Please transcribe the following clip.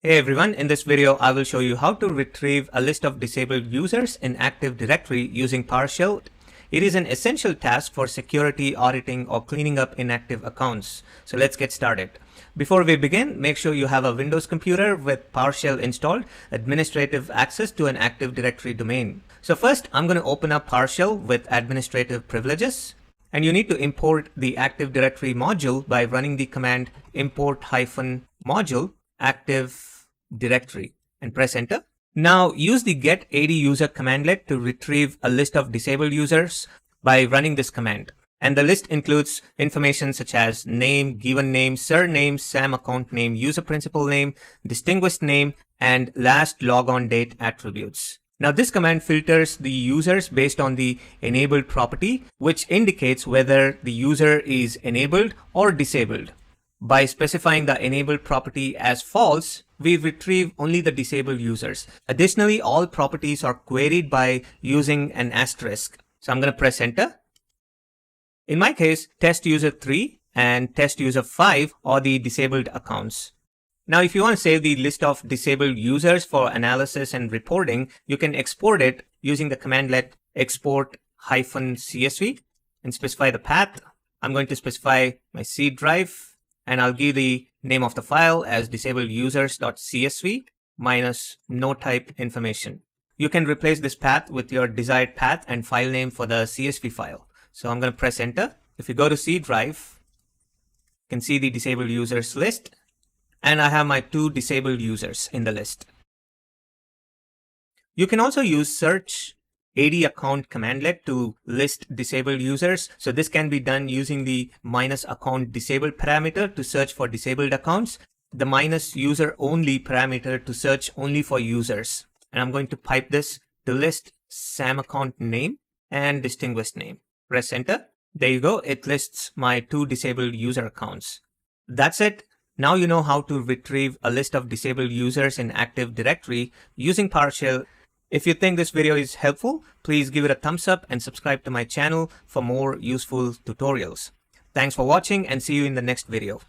Hey everyone, in this video I will show you how to retrieve a list of disabled users in Active Directory using PowerShell. It is an essential task for security, auditing, or cleaning up inactive accounts. So let's get started. Before we begin, make sure you have a Windows computer with PowerShell installed, administrative access to an Active Directory domain. So first, I'm going to open up PowerShell with administrative privileges. And you need to import the Active Directory module by running the command import-module Active Directory and press enter. Now use the Get-ADUser commandlet to retrieve a list of disabled users by running this command. And the list includes information such as name, GivenName, Surname, SamAccountName, UserPrincipalName, DistinguishedName, and LastLogonDate attributes. Now this command filters the users based on the enabled property, which indicates whether the user is enabled or disabled. By specifying the enabled property as false, we retrieve only the disabled users. Additionally, all properties are queried by using an asterisk. So I'm going to press enter. In my case, test user 3 and test user 5 are the disabled accounts. Now, if you want to save the list of disabled users for analysis and reporting, you can export it using the commandlet export-csv and specify the path. I'm going to specify my C drive. And I'll give the name of the file as disabledusers.csv minus no type information. You can replace this path with your desired path and file name for the CSV file. So I'm going to press enter. If you go to C drive, you can see the disabled users list. And I have my 2 disabled users in the list. You can also use Search-ADAccount commandlet to list disabled users. So this can be done using the -account disabled parameter to search for disabled accounts, the -user only parameter to search only for users. And I'm going to pipe this to list SamAccountName and DistinguishedName. Press enter. There you go. It lists my 2 disabled user accounts. That's it. Now you know how to retrieve a list of disabled users in Active Directory using PowerShell. If you think this video is helpful, please give it a thumbs up and subscribe to my channel for more useful tutorials. Thanks for watching and see you in the next video.